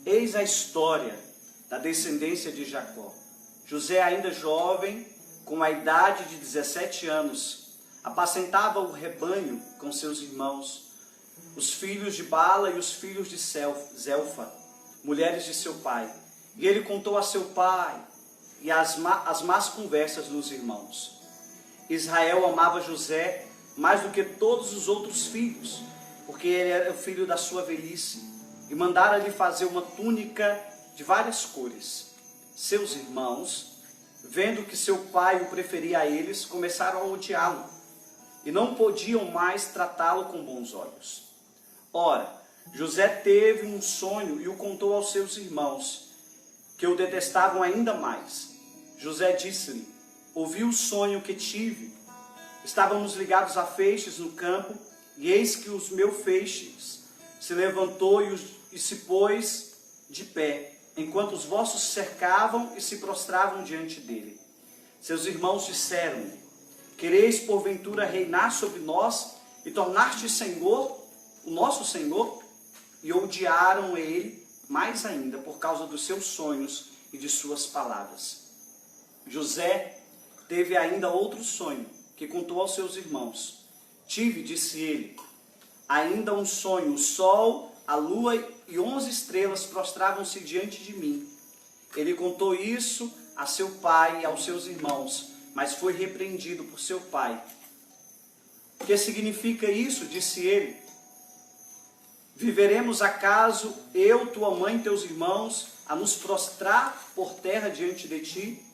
Eis a história da descendência de Jacó. José, ainda jovem, com a idade de 17 anos, apacentava o rebanho com seus irmãos, os filhos de Bala e os filhos de Zelfa, mulheres de seu pai. E ele contou a seu pai e as más conversas dos irmãos. Israel amava José mais do que todos os outros filhos, porque ele era o filho da sua velhice, e mandara-lhe fazer uma túnica de várias cores. Seus irmãos, vendo que seu pai o preferia a eles, começaram a odiá-lo, e não podiam mais tratá-lo com bons olhos. Ora, José teve um sonho e o contou aos seus irmãos, que o detestavam ainda mais. José disse-lhe: ouvi o sonho que tive. Estávamos ligados a feixes no campo, e eis que os meus feixes se levantou e se pôs de pé, enquanto os vossos cercavam e se prostravam diante dele. Seus irmãos disseram-lhe: quereis porventura reinar sobre nós e tornar-te Senhor, o nosso Senhor? E odiaram ele mais ainda por causa dos seus sonhos e de suas palavras. José teve ainda outro sonho, que contou aos seus irmãos. Tive, disse ele, ainda um sonho: o sol, a lua e 11 estrelas prostravam-se diante de mim. Ele contou isso a seu pai e aos seus irmãos, mas foi repreendido por seu pai. O que significa isso? Disse ele. Viveremos acaso eu, tua mãe e teus irmãos a nos prostrar por terra diante de ti?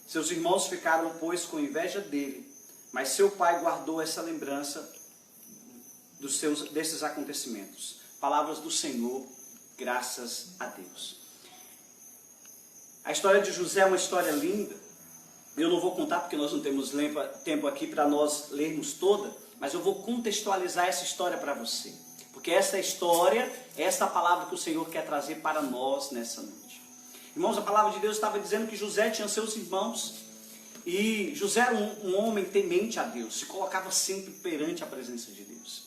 Seus irmãos ficaram, pois, com inveja dele, mas seu pai guardou essa lembrança desses acontecimentos. Palavras do Senhor, graças a Deus. A história de José é uma história linda. Eu não vou contar porque nós não temos tempo aqui para nós lermos toda, mas eu vou contextualizar essa história para você. Porque essa história, esta palavra que o Senhor quer trazer para nós nessa noite. Irmãos, a palavra de Deus estava dizendo que José tinha seus irmãos. E José era um homem temente a Deus, se colocava sempre perante a presença de Deus.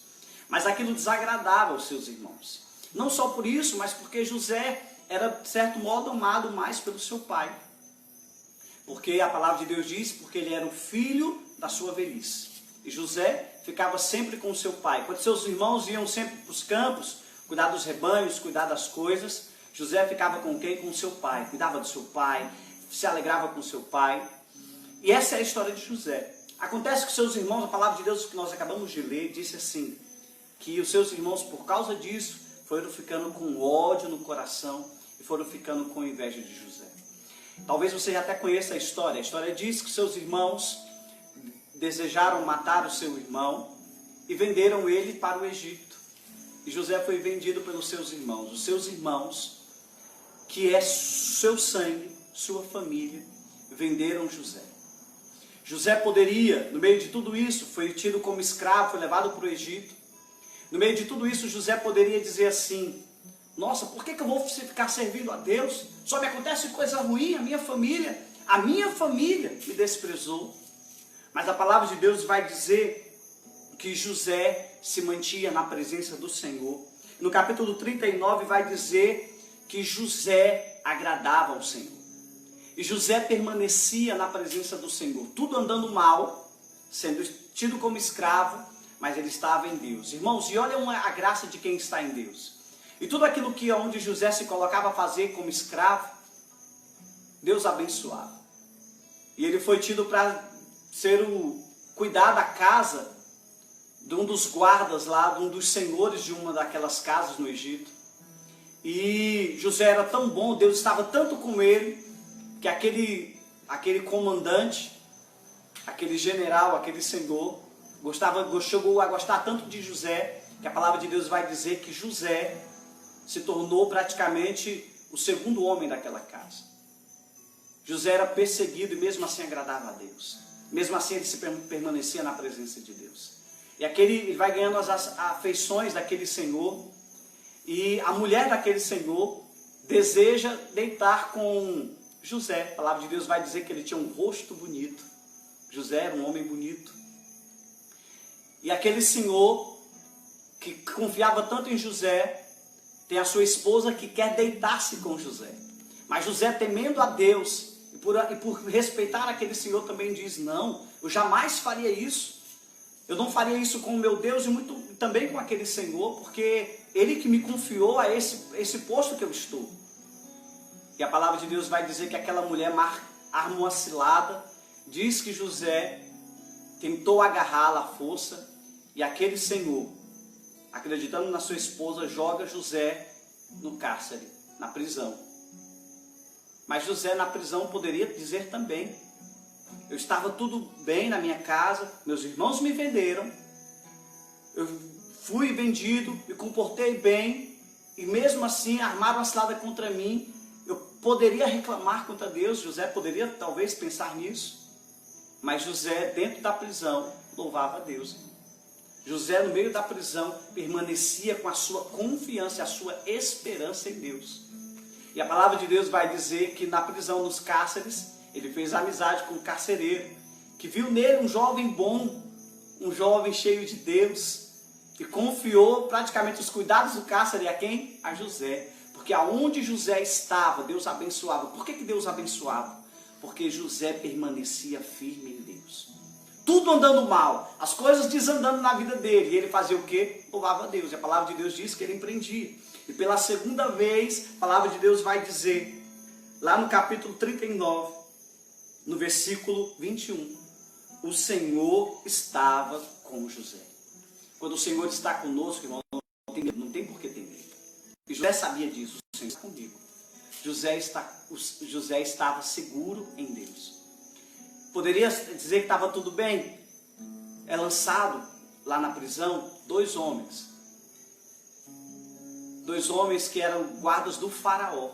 Mas aquilo desagradava os seus irmãos. Não só por isso, mas porque José era, de certo modo, amado mais pelo seu pai. Porque a palavra de Deus diz, porque ele era o filho da sua velhice. E José ficava sempre com o seu pai. Quando seus irmãos iam sempre para os campos, cuidar dos rebanhos, cuidar das coisas, José ficava com quem? Com o seu pai. Cuidava do seu pai, se alegrava com o seu pai. E essa é a história de José. Acontece que seus irmãos, a palavra de Deus que nós acabamos de ler, disse assim, que os seus irmãos, por causa disso, foram ficando com ódio no coração e foram ficando com inveja de José. Talvez você até conheça a história. A história diz que seus irmãos desejaram matar o seu irmão e venderam ele para o Egito. E José foi vendido pelos seus irmãos. Os seus irmãos, que é seu sangue, sua família, venderam José. José poderia, no meio de tudo isso, foi tido como escravo, foi levado para o Egito. No meio de tudo isso, José poderia dizer assim: nossa, por que eu vou ficar servindo a Deus? Só me acontece coisa ruim, a minha família me desprezou. Mas a palavra de Deus vai dizer que José se mantinha na presença do Senhor. No capítulo 39 vai dizer que José agradava ao Senhor. E José permanecia na presença do Senhor, tudo andando mal, sendo tido como escravo, mas ele estava em Deus. Irmãos, e olha a graça de quem está em Deus. E tudo aquilo que onde José se colocava a fazer como escravo, Deus abençoava. E ele foi tido para cuidar da casa de um dos guardas lá, de um dos senhores de uma daquelas casas no Egito. E José era tão bom, Deus estava tanto com ele, que aquele comandante, aquele general, aquele senhor, chegou a gostar tanto de José, que a palavra de Deus vai dizer que José se tornou praticamente o segundo homem daquela casa. José era perseguido e mesmo assim agradava a Deus. Mesmo assim ele permanecia na presença de Deus. E ele vai ganhando as afeições daquele senhor. E a mulher daquele senhor deseja deitar com José. A palavra de Deus vai dizer que ele tinha um rosto bonito. José era um homem bonito. E aquele senhor que confiava tanto em José, tem a sua esposa que quer deitar-se com José. Mas José, temendo a Deus e por respeitar aquele senhor, também diz: não, eu jamais faria isso. Eu não faria isso com o meu Deus e muito também com aquele senhor, porque ele que me confiou a esse posto que eu estou. E a palavra de Deus vai dizer que aquela mulher arma uma cilada, diz que José tentou agarrá-la à força, e aquele senhor, acreditando na sua esposa, joga José no cárcere, na prisão. Mas José na prisão poderia dizer também: eu estava tudo bem na minha casa, meus irmãos me venderam, eu fui vendido, me comportei bem, e mesmo assim armaram uma cilada contra mim. Eu poderia reclamar contra Deus, José poderia talvez pensar nisso, mas José dentro da prisão louvava a Deus. José no meio da prisão permanecia com a sua confiança, a sua esperança em Deus. E a palavra de Deus vai dizer que na prisão, nos cárceres, ele fez amizade com o carcereiro, que viu nele um jovem bom, um jovem cheio de Deus, e confiou praticamente os cuidados do cárcere a quem? A José. Porque aonde José estava, Deus abençoava. Por que Deus abençoava? Porque José permanecia firme em Deus. Tudo andando mal, as coisas desandando na vida dele, e ele fazia o quê? Louvava a Deus. E a palavra de Deus diz que ele empreendia. E pela segunda vez, a palavra de Deus vai dizer, lá no capítulo 39, no versículo 21, o Senhor estava com José. Quando o Senhor está conosco, irmão, não tem por que ter medo. E José sabia disso: o Senhor está comigo. José estava seguro em Deus. Poderia dizer que estava tudo bem? É lançado lá na prisão dois homens que eram guardas do faraó,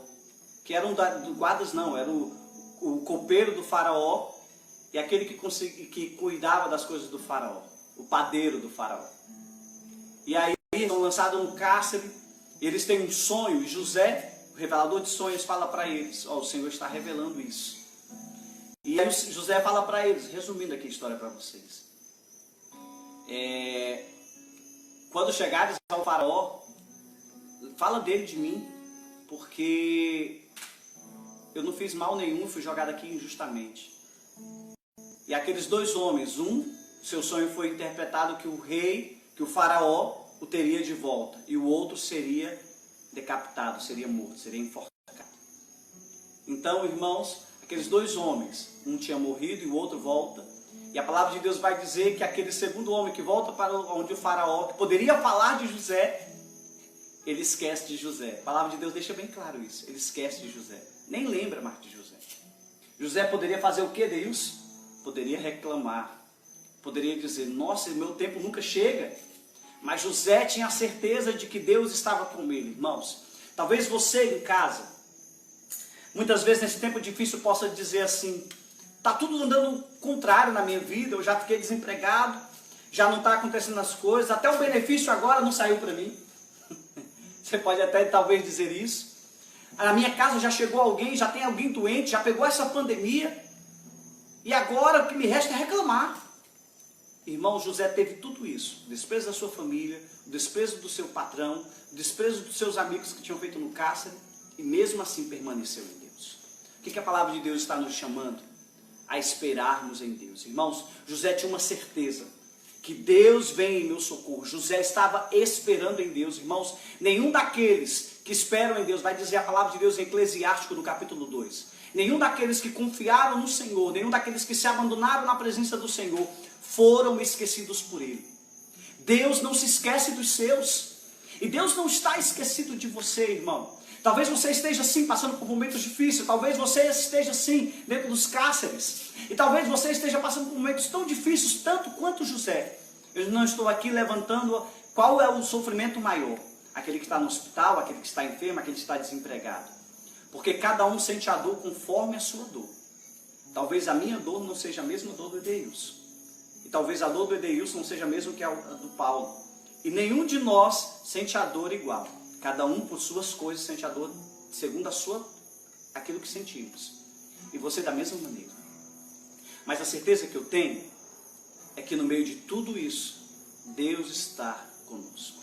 que eram guardas não, era o copeiro do faraó e aquele que cuidava das coisas do faraó, o padeiro do faraó. E aí são lançados no cárcere, e eles têm um sonho, e José, o revelador de sonhos, fala para eles: o Senhor está revelando isso. E aí José fala para eles, resumindo aqui a história para vocês, quando chegares ao faraó, fala dele, de mim, porque eu não fiz mal nenhum, fui jogado aqui injustamente. E aqueles dois homens, seu sonho foi interpretado que o rei, que o faraó o teria de volta, e o outro seria decapitado, seria morto, seria enforcado. Então, irmãos, aqueles dois homens, um tinha morrido e o outro volta, e a palavra de Deus vai dizer que aquele segundo homem que volta para onde o faraó, que poderia falar de José, ele esquece de José. A palavra de Deus deixa bem claro isso, ele esquece de José, nem lembra mais de José. José poderia fazer o que, Deus? Poderia reclamar, poderia dizer: nossa, meu tempo nunca chega. Mas José tinha a certeza de que Deus estava com ele. Irmãos, talvez você em casa, muitas vezes nesse tempo difícil, possa dizer assim: está tudo andando contrário na minha vida, eu já fiquei desempregado, já não está acontecendo as coisas, até o benefício agora não saiu para mim. Você pode até talvez dizer isso. Na minha casa já chegou alguém, já tem alguém doente, já pegou essa pandemia, e agora o que me resta é reclamar. Irmão, José teve tudo isso: o desprezo da sua família, o desprezo do seu patrão, o desprezo dos seus amigos que tinham feito no cárcere, e mesmo assim permaneceu em Deus. O que a palavra de Deus está nos chamando? A esperarmos em Deus. Irmãos, José tinha uma certeza que Deus vem em meu socorro. José estava esperando em Deus. Irmãos, nenhum daqueles que esperam em Deus, vai dizer a palavra de Deus em Eclesiástico, no capítulo 2, nenhum daqueles que confiaram no Senhor, nenhum daqueles que se abandonaram na presença do Senhor, foram esquecidos por Ele. Deus não se esquece dos seus, e Deus não está esquecido de você, irmão. Talvez você esteja assim, passando por momentos difíceis, talvez você esteja assim, dentro dos cárceres, e talvez você esteja passando por momentos tão difíceis, tanto quanto José. Eu não estou aqui levantando qual é o sofrimento maior, aquele que está no hospital, aquele que está enfermo, aquele que está desempregado, porque cada um sente a dor conforme a sua dor. Talvez a minha dor não seja a mesma dor do Edeilson, e talvez a dor do Edeilson não seja a mesma que a do Paulo, e nenhum de nós sente a dor igual. Cada um por suas coisas sente a dor segundo aquilo que sentimos. E você da mesma maneira. Mas a certeza que eu tenho é que no meio de tudo isso, Deus está conosco.